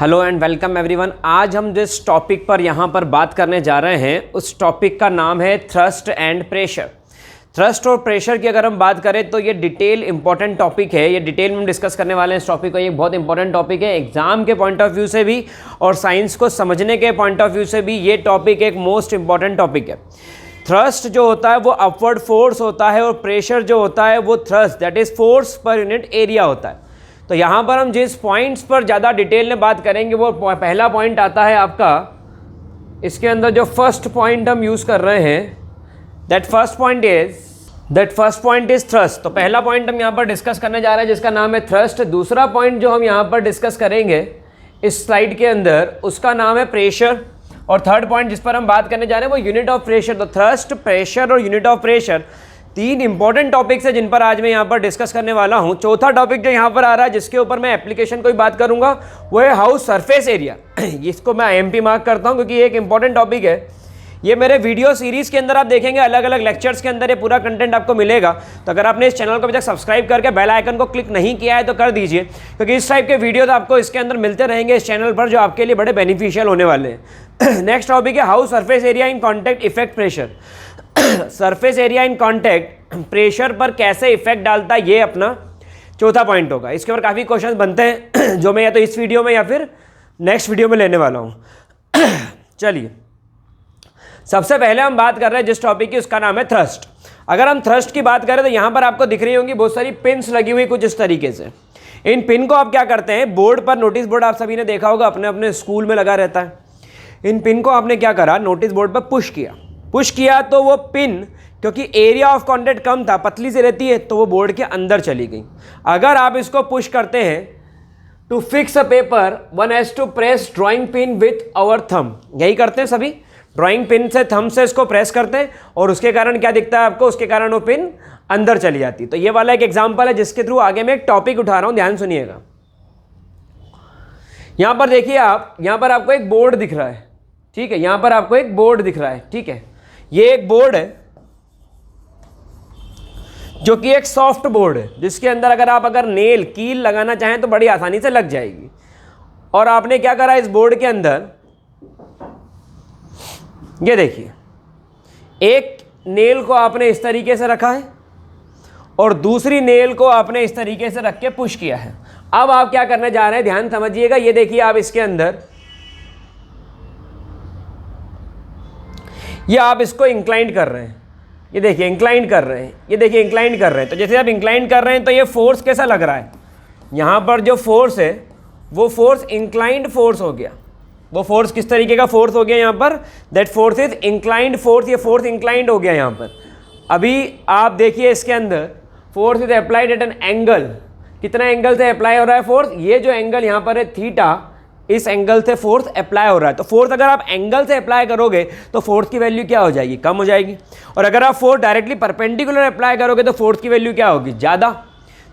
Hello and welcome everyone. आज हम जिस टॉपिक पर यहाँ पर बात करने जा रहे हैं उस टॉपिक का नाम है थ्रस्ट एंड प्रेशर। थ्रस्ट और प्रेशर की अगर हम बात करें तो ये डिटेल इंपॉर्टेंट टॉपिक है, ये डिटेल में हम डिस्कस करने वाले हैं इस टॉपिक को। ये बहुत इंपॉर्टेंट टॉपिक है एग्जाम के पॉइंट ऑफ व्यू से भी और साइंस को समझने के पॉइंट ऑफ व्यू से भी ये टॉपिक एक मोस्ट इंपॉर्टेंट टॉपिक है। थ्रस्ट जो होता है वो अपवर्ड फोर्स होता है और प्रेशर जो होता है वो thrust that is force per unit area होता है। तो यहाँ पर हम जिस पॉइंट्स पर ज़्यादा डिटेल में बात करेंगे वो पहला पॉइंट आता है आपका, इसके अंदर जो फर्स्ट पॉइंट हम यूज़ कर रहे हैं that first point is thrust. तो पहला पॉइंट हम यहाँ पर डिस्कस करने जा रहे हैं जिसका नाम है थ्रस्ट। दूसरा पॉइंट जो हम यहाँ पर डिस्कस करेंगे इस स्लाइड के अंदर उसका नाम है प्रेशर। और थर्ड पॉइंट जिस पर हम बात करने जा रहे हैं वो यूनिट ऑफ प्रेशर। तो थ्रस्ट, प्रेशर और यूनिट ऑफ प्रेशर तीन इंपॉर्टेंट टॉपिक्स है जिन पर आज मैं यहाँ पर डिस्कस करने वाला हूँ। चौथा टॉपिक जो यहाँ पर आ रहा है जिसके ऊपर मैं एप्लीकेशन कोई बात करूँगा वो है हाउस सरफेस एरिया। इसको मैं एमपी मार्क करता हूँ क्योंकि ये एक इंपॉर्टेंट टॉपिक है। ये मेरे वीडियो सीरीज़ के अंदर आप देखेंगे, अलग अलग लेक्चर्स के अंदर ये पूरा कंटेंट आपको मिलेगा। तो अगर आपने इस चैनल को अभी तक सब्सक्राइब करके बेल आइकन को क्लिक नहीं किया है तो कर दीजिए, क्योंकि इस टाइप के वीडियोस आपको इसके अंदर मिलते रहेंगे इस चैनल पर जो आपके लिए बड़े बेनिफिशियल होने वाले हैं। नेक्स्ट टॉपिक है how surface area in contact effect pressure. Surface area in contact pressure पर कैसे इफेक्ट डालता है, ये अपना चौथा पॉइंट होगा। इसके ऊपर काफ़ी क्वेश्चंस बनते हैं जो मैं या तो इस वीडियो में या फिर नेक्स्ट वीडियो में लेने वाला हूँ। चलिए, सबसे पहले हम बात कर रहे हैं जिस टॉपिक की उसका नाम है थ्रस्ट। अगर हम थ्रस्ट की बात करें तो यहाँ पर आपको दिख रही होंगी बहुत सारी पिन्स लगी हुई कुछ इस तरीके से। इन पिन को आप क्या करते हैं, बोर्ड पर, नोटिस बोर्ड आप सभी ने देखा होगा, अपने अपने स्कूल में लगा रहता है। इन पिन को आपने क्या करा, नोटिस बोर्ड पर पुश किया तो वो पिन, क्योंकि एरिया ऑफ कॉन्टैक्ट कम था, पतली से रहती है, तो वो बोर्ड के अंदर चली गई। अगर आप इसको पुश करते हैं to fix a paper one has to press drawing pin with our thumb. यही करते हैं सभी, ड्राइंग पिन से थंब से इसको प्रेस करते हैं और उसके कारण क्या दिखता है आपको, उसके कारण वो पिन अंदर चली जाती है। तो ये वाला एक एग्जांपल है जिसके थ्रू आगे मैं एक टॉपिक उठा रहा हूं, ध्यान सुनिएगा। यहां पर देखिए आप, यहां पर आपको एक बोर्ड दिख रहा है, ठीक है, यहां पर आपको एक बोर्ड दिख रहा है, ठीक है। ये एक बोर्ड है जो कि एक सॉफ्ट बोर्ड है जिसके अंदर अगर नेल कील लगाना चाहें तो बड़ी आसानी से लग जाएगी। और आपने क्या करा, इस बोर्ड के अंदर ये देखिए, एक नेल को आपने इस तरीके से रखा है और दूसरी नेल को आपने इस तरीके से रख के पुश किया है। अब आप क्या करने जा रहे हैं, ध्यान समझिएगा। ये देखिए आप इसके अंदर, ये आप इसको इंक्लाइंड कर रहे हैं, ये देखिए इंक्लाइंड कर रहे हैं, ये देखिए इंक्लाइंड कर रहे हैं। तो जैसे आप इंक्लाइंड कर रहे हैं तो ये फोर्स कैसा लग रहा है, यहाँ पर जो फोर्स है वो फोर्स इंक्लाइंड फोर्स हो गया। वो फोर्स किस तरीके का फोर्स हो गया यहाँ पर, that force is inclined force. ये फोर्स इंक्लाइंड हो गया यहाँ पर। अभी आप देखिए इसके अंदर force is applied at an angle. कितना एंगल से अप्लाई हो रहा है फोर्स, ये जो एंगल यहाँ पर है थीटा, इस एंगल से फोर्स अप्लाई हो रहा है। तो फोर्स अगर आप एंगल से अप्लाई करोगे तो फोर्स की वैल्यू क्या हो जाएगी, कम हो जाएगी। और अगर आप फोर्स डायरेक्टली परपेंडिकुलर अप्लाई करोगे तो फोर्स की वैल्यू क्या होगी, ज़्यादा।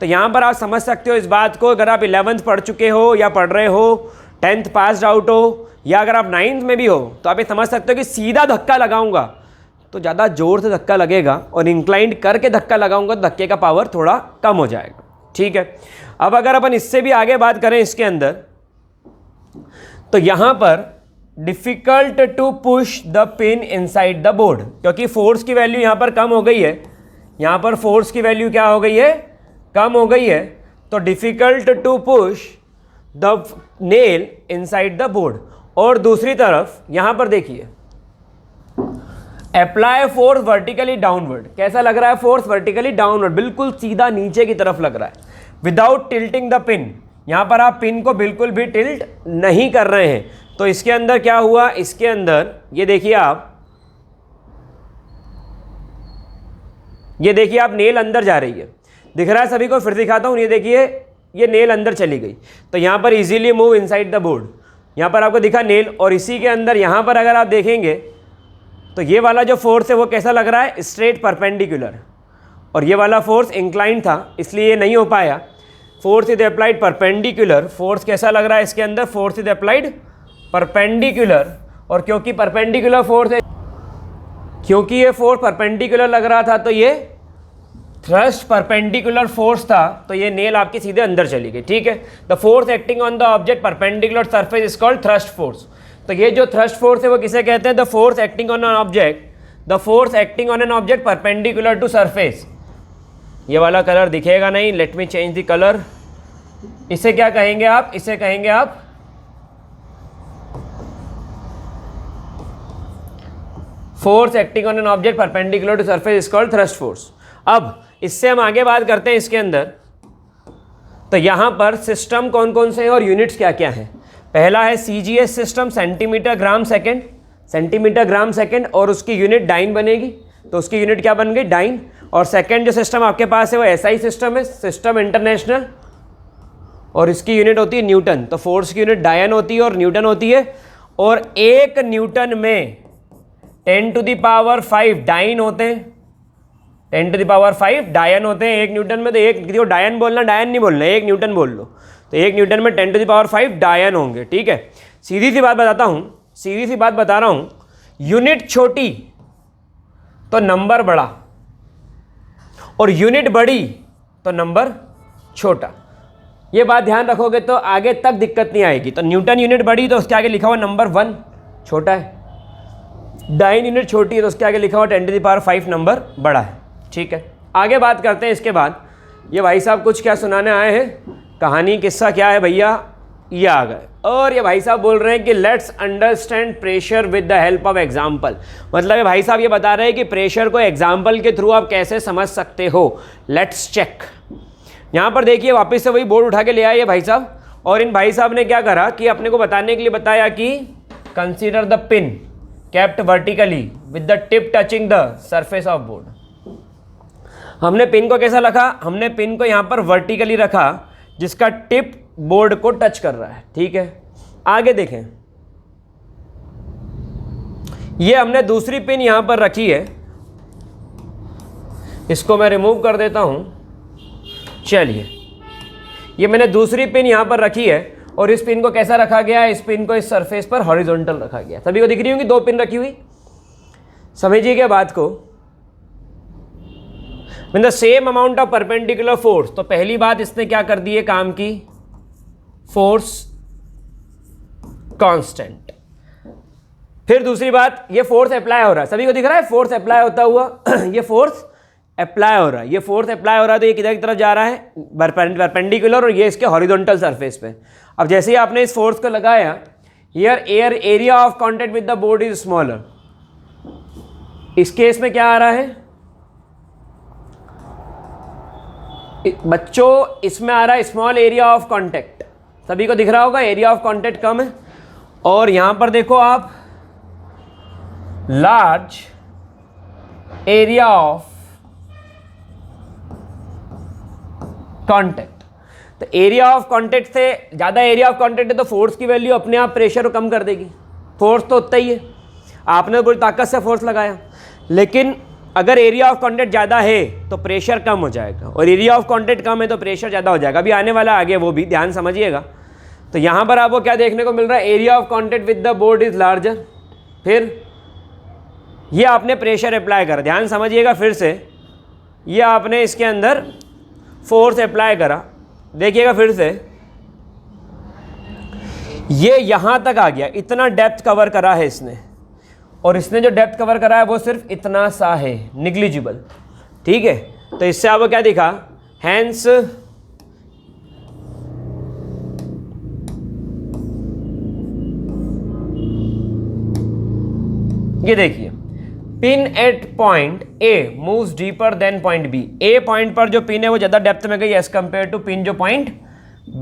तो यहाँ पर आप समझ सकते हो इस बात को। अगर आप 11th पढ़ चुके हो या पढ़ रहे हो, 10th पास आउट हो, या अगर आप 9th में भी हो, तो आप ये समझ सकते हो कि सीधा धक्का लगाऊंगा तो ज़्यादा जोर से धक्का लगेगा और इंक्लाइंड करके धक्का लगाऊंगा तो धक्के का पावर थोड़ा कम हो जाएगा, ठीक है। अब अगर अपन इससे भी आगे बात करें इसके अंदर, तो यहाँ पर difficult to push the pin inside the board, क्योंकि फोर्स की वैल्यू यहाँ पर कम हो गई है। यहाँ पर फोर्स की वैल्यू क्या हो गई है, कम हो गई है। तो difficult to push the nail inside the board. और दूसरी तरफ यहाँ पर देखिए, अप्लाई फोर्स वर्टिकली डाउनवर्ड। कैसा लग रहा है फोर्स, वर्टिकली डाउनवर्ड, बिल्कुल सीधा नीचे की तरफ लग रहा है, विदाउट टिल्टिंग द पिन। यहाँ पर आप पिन को बिल्कुल भी टिल्ट नहीं कर रहे हैं। तो इसके अंदर क्या हुआ, इसके अंदर ये देखिए आप, ये देखिए आप, नेल अंदर जा रही है, दिख रहा है सभी को, फिर दिखाता हूँ। ये देखिए, ये नेल अंदर चली गई। तो यहाँ पर easily move inside the board, यहाँ पर आपको दिखा नेल। और इसी के अंदर यहाँ पर अगर आप देखेंगे तो ये वाला जो फोर्स है वो कैसा लग रहा है, स्ट्रेट परपेंडिकुलर। और ये वाला फोर्स इंक्लाइन था इसलिए ये नहीं हो पाया। Force is applied perpendicular. Force कैसा लग रहा है इसके अंदर, फोर्स इज अप्लाइड परपेंडिकुलर। और क्योंकि परपेंडिकुलर फोर्स है, क्योंकि ये फोर्स परपेंडिकुलर लग रहा था तो ये थ्रस्ट परपेंडिकुलर फोर्स था तो ये नेल आपकी सीधे अंदर चली गई, ठीक है। The force acting on the object perpendicular surface is called thrust force. तो ये जो थ्रस्ट फोर्स है वो किसे कहते हैं? The force acting on an object, the force acting on an object perpendicular to surface. ये वाला कलर दिखेगा नहीं, let me change the colour. इसे क्या कहेंगे आप? इसे कहेंगे आप force acting on an object perpendicular to surface is called thrust force. अब इससे हम आगे बात करते हैं इसके अंदर। तो यहां पर सिस्टम कौन कौन से हैं और यूनिट्स क्या क्या हैं। पहला है CGS system, centimetre gram second, centimetre gram second, और उसकी यूनिट डाइन बनेगी, तो उसकी यूनिट क्या बन गई? डाइन। और सेकेंड जो सिस्टम आपके पास है वो SI सिस्टम है, सिस्टम इंटरनेशनल, और इसकी यूनिट होती है न्यूटन। तो फोर्स की यूनिट डायन होती है और न्यूटन होती है। और 1 न्यूटन में 10⁵ डाइन होते हैं, 10⁵ डायन होते हैं 1 न्यूटन में। तो एक किसी को डायन बोलना, डायन नहीं बोलना, 1 न्यूटन बोल लो। तो 1 न्यूटन में 10⁵ डायन होंगे, ठीक है। सीधी सी बात बताता हूँ, सीधी सी बात बता रहा हूँ, यूनिट छोटी तो नंबर बड़ा, और यूनिट बड़ी तो नंबर छोटा। ये बात ध्यान रखोगे तो आगे तक दिक्कत नहीं आएगी। तो न्यूटन यूनिट बड़ी तो उसके आगे लिखा हुआ नंबर 1 छोटा है, डाइन यूनिट छोटी है तो उसके आगे लिखा हुआ 10⁵ नंबर बड़ा है, ठीक है। आगे बात करते हैं इसके बाद। ये भाई साहब कुछ क्या सुनाने आए हैं, कहानी किस्सा क्या है भैया, ये आ गए। और ये भाई साहब बोल रहे हैं कि let's understand pressure with the help of example. मतलब ये भाई साहब ये बता रहे हैं कि प्रेशर को एग्जाम्पल के थ्रू आप कैसे समझ सकते हो। Let's check. यहाँ पर देखिए वापस से वही बोर्ड उठा के ले आए ये भाई साहब, और इन भाई साहब ने क्या करा कि अपने को बताने के लिए बताया कि consider the pin kept vertically with the tip touching the surface of board। हमने पिन को कैसा रखा? हमने पिन को यहाँ पर वर्टिकली रखा जिसका टिप बोर्ड को टच कर रहा है, ठीक है। आगे देखें, ये हमने दूसरी पिन यहाँ पर रखी है, इसको मैं रिमूव कर देता हूँ। चलिए, ये मैंने दूसरी पिन यहाँ पर रखी है, और इस पिन को कैसा रखा गया है? इस पिन को इस सरफेस पर हॉरिजॉन्टल रखा गया। सभी को दिख रही होंगी 2 पिन रखी हुई। समझिएगा बात को। With the same amount of perpendicular force. तो पहली बात इसने क्या कर दी है काम की? Force constant. फिर दूसरी बात, ये फोर्स अप्लाई हो रहा है, सभी को दिख रहा है फोर्स अप्लाई होता हुआ ये फोर्स अप्लाई हो रहा है, ये फोर्स अप्लाई हो रहा है, तो ये किधर की तरफ जा रहा है? परपेंडिकुलर, और ये इसके हॉरिजॉन्टल सरफेस पे। अब जैसे ही आपने इस फोर्स को लगाया, here area of contact with the board is smaller. इस केस में क्या आ रहा है बच्चों? इसमें आ रहा है स्मॉल एरिया ऑफ कांटेक्ट। सभी को दिख रहा होगा एरिया ऑफ कांटेक्ट कम है। और यहां पर देखो आप, लार्ज एरिया ऑफ कांटेक्ट। तो एरिया ऑफ कांटेक्ट से ज़्यादा एरिया ऑफ कांटेक्ट है तो फोर्स की वैल्यू अपने आप प्रेशर को कम कर देगी। फोर्स तो उतना ही है, आपने पूरी ताकत से फोर्स लगाया, लेकिन अगर एरिया ऑफ कांटेक्ट ज़्यादा है तो प्रेशर कम हो जाएगा, और एरिया ऑफ कांटेक्ट कम है तो प्रेशर ज़्यादा हो जाएगा। अभी आने वाला आगे वो भी ध्यान समझिएगा। तो यहाँ पर आपको क्या देखने को मिल रहा है? Area of contact with the board is larger. फिर ये आपने प्रेशर अप्लाई करा, ध्यान समझिएगा फिर से, ये आपने इसके अंदर फोर्स अप्लाई करा, देखिएगा फिर से, ये यहां तक आ गया, इतना डेप्थ कवर करा है इसने, और इसने जो डेप्थ कवर करा है वो सिर्फ इतना सा है, निग्लिजिबल, ठीक है। तो इससे आपको क्या दिखा? हैंस ये देखिए, pin at point A moves deeper than point B. A point पर जो पिन है वो ज़्यादा डेप्थ में गई एज कंपेयर टू पिन जो पॉइंट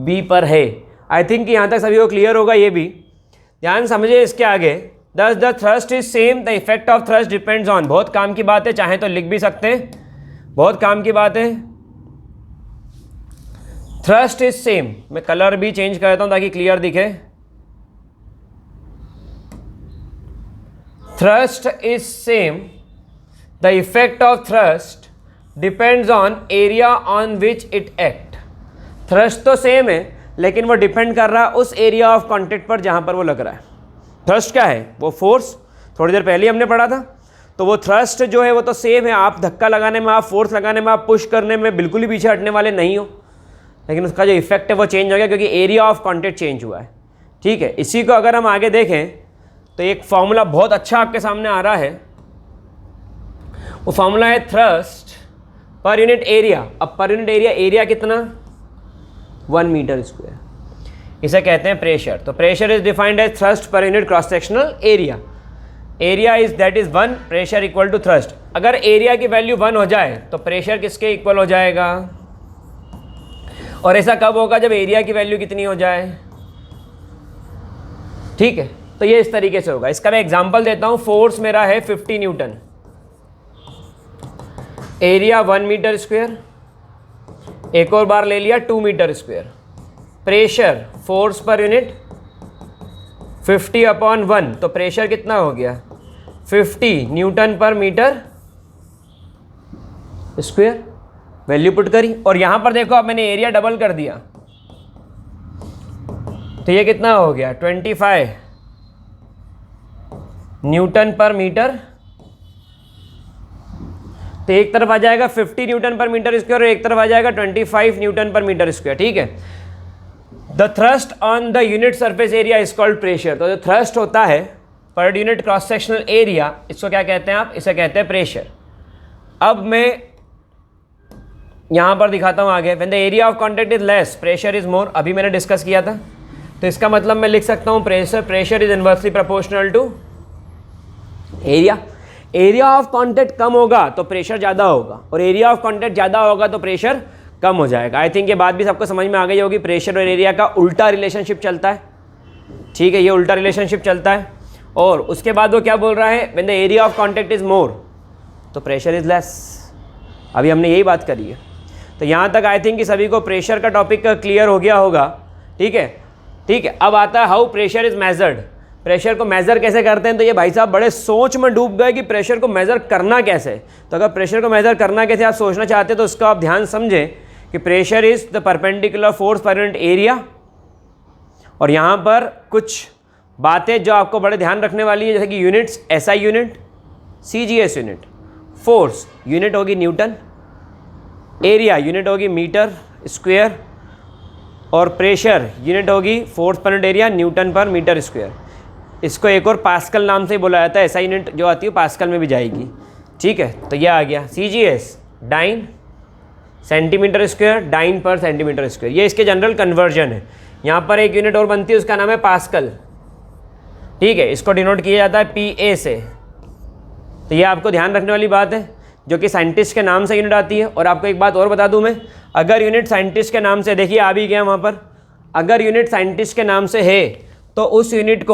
बी पर है। आई थिंक यहाँ तक सभी को क्लियर होगा। ये भी ध्यान समझिए इसके आगे। दस the thrust is same, the effect of thrust depends on. बहुत काम की बात है, चाहे तो लिख भी सकते हैं, बहुत काम की बात है। थ्रस्ट इज सेम, मैं कलर भी चेंज कर देता हूँ ताकि क्लियर दिखे। Thrust is same. The effect of thrust depends on area on which it act. Thrust तो सेम है, लेकिन वो डिपेंड कर रहा है उस एरिया ऑफ कांटेक्ट पर जहां पर वो लग रहा है। थ्रस्ट क्या है? वो फोर्स, थोड़ी देर पहले हमने पढ़ा था। तो वो थ्रस्ट जो है वो तो सेम है, आप धक्का लगाने में, आप फोर्स लगाने में, आप पुश करने में बिल्कुल ही पीछे हटने वाले नहीं हो, लेकिन उसका जो इफेक्ट है वो चेंज हो गया क्योंकि एरिया ऑफ कॉन्टैक्ट चेंज हुआ है। ठीक है, इसी को अगर हम आगे देखें तो एक फॉर्मूला बहुत अच्छा आपके सामने आ रहा है, वो फॉर्मूला है थ्रस्ट पर यूनिट एरिया। अब पर यूनिट एरिया कितना, 1 मीटर स्क्वायर, इसे कहते हैं प्रेशर। तो pressure is defined as thrust per unit cross sectional area. Area is that is 1, pressure equal to thrust. अगर एरिया की वैल्यू 1 हो जाए तो प्रेशर किसके इक्वल हो जाएगा, और ऐसा कब होगा, जब एरिया की वैल्यू कितनी हो जाए। ठीक है, तो ये इस तरीके से होगा। इसका मैं एग्जांपल देता हूं। फोर्स मेरा है 50 न्यूटन, एरिया 1 मीटर स्क्वायर, एक और बार ले लिया 2 metre square. Pressure force per unit 50/1, तो प्रेशर कितना हो गया 50 न्यूटन पर मीटर स्क्वायर। वैल्यू पुट करी और यहां पर देखो अब मैंने एरिया डबल कर दिया, तो ये कितना हो गया 25 न्यूटन पर मीटर। तो एक तरफ आ जाएगा 50 न्यूटन पर मीटर स्क्वायर और एक तरफ आ जाएगा 25 न्यूटन पर मीटर स्क्वायर। ठीक है, the thrust on the unit surface area is called pressure. तो जो थ्रस्ट होता है पर यूनिट क्रॉस सेक्शनल एरिया, इसको क्या कहते हैं आप, इसे कहते हैं प्रेशर। अब मैं यहां पर दिखाता हूं आगे, when the area of contact is less pressure is more, अभी मैंने डिस्कस किया था। तो इसका मतलब मैं लिख सकता हूं pressure is inversely proportional to area. Area of contact कम होगा तो प्रेशर ज़्यादा होगा, और एरिया ऑफ कॉन्टैक्ट ज़्यादा होगा तो प्रेशर कम हो जाएगा। आई थिंक ये बात भी सबको समझ में आ गई होगी। प्रेशर और एरिया का उल्टा रिलेशनशिप चलता है। ठीक है, ये उल्टा रिलेशनशिप चलता है। और उसके बाद वो क्या बोल रहा है, when the area of contact is more तो प्रेशर इज लेस। अभी हमने यही बात करी है। तो यहाँ तक आई थिंक कि सभी को प्रेशर का टॉपिक क्लियर हो गया होगा। ठीक है, ठीक है। अब आता है how pressure is measured. Pressure को मेज़र कैसे करते हैं, तो ये भाई साहब बड़े सोच में डूब गए कि प्रेशर को मेज़र करना कैसे। तो अगर प्रेशर को मेज़र करना कैसे आप सोचना चाहते हैं तो उसका आप ध्यान समझें कि pressure is the perpendicular force per unit area. और यहाँ पर कुछ बातें जो आपको बड़े ध्यान रखने वाली है, जैसे कि units, SI unit, CGS unit, force unit होगी न्यूटन, एरिया यूनिट होगी मीटर स्क्वायर, और प्रेशर यूनिट होगी force per unit area Newton पर मीटर स्क्वायर। इसको एक और पास्कल नाम से बोला जाता है। SI यूनिट जो आती है पास्कल में भी जाएगी। ठीक है, तो ये आ गया। CGS dyne centimetre square, dyne per centimetre square, ये इसके जनरल कन्वर्जन है। यहाँ पर एक यूनिट और बनती है, उसका नाम है पास्कल। ठीक है, इसको डिनोट किया जाता है PA से। तो ये आपको ध्यान रखने वाली बात है, जो कि साइंटिस्ट के नाम से यूनिट आती है। और आपको एक बात और बता दूं मैं, अगर यूनिट साइंटिस्ट के नाम से, देखिए आ भी गया वहाँ पर, अगर यूनिट साइंटिस्ट के नाम से है तो उस यूनिट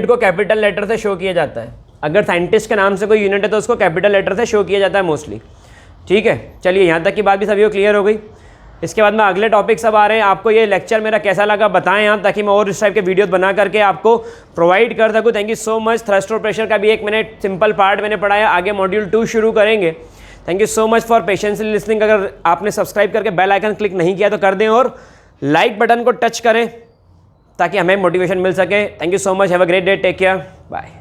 को कैपिटल लेटर से शो किया जाता है। अगर साइंटिस्ट के नाम से कोई यूनिट है तो उसको कैपिटल लेटर से शो किया जाता है मोस्टली। ठीक है, चलिए यहाँ तक की बात भी सभी को क्लियर हो गई। इसके बाद में अगले टॉपिक सब आ रहे हैं। आपको ये लेक्चर मेरा कैसा लगा बताएं यहाँ, ताकि मैं और इस टाइप के वीडियोस बना करके आपको प्रोवाइड कर सकूँ। Thank you so much. Thrust और प्रेशर का भी 1 मिनट सिंपल पार्ट मैंने पढ़ाया, आगे मॉड्यूल 2 शुरू करेंगे। Thank you so much for patiently listening. अगर आपने सब्सक्राइब करके बेल आइकन क्लिक नहीं किया तो कर दें, और लाइक बटन को टच करें ताकि हमें मोटिवेशन मिल सके। Thank you so much. Have a great day. Take care. Bye.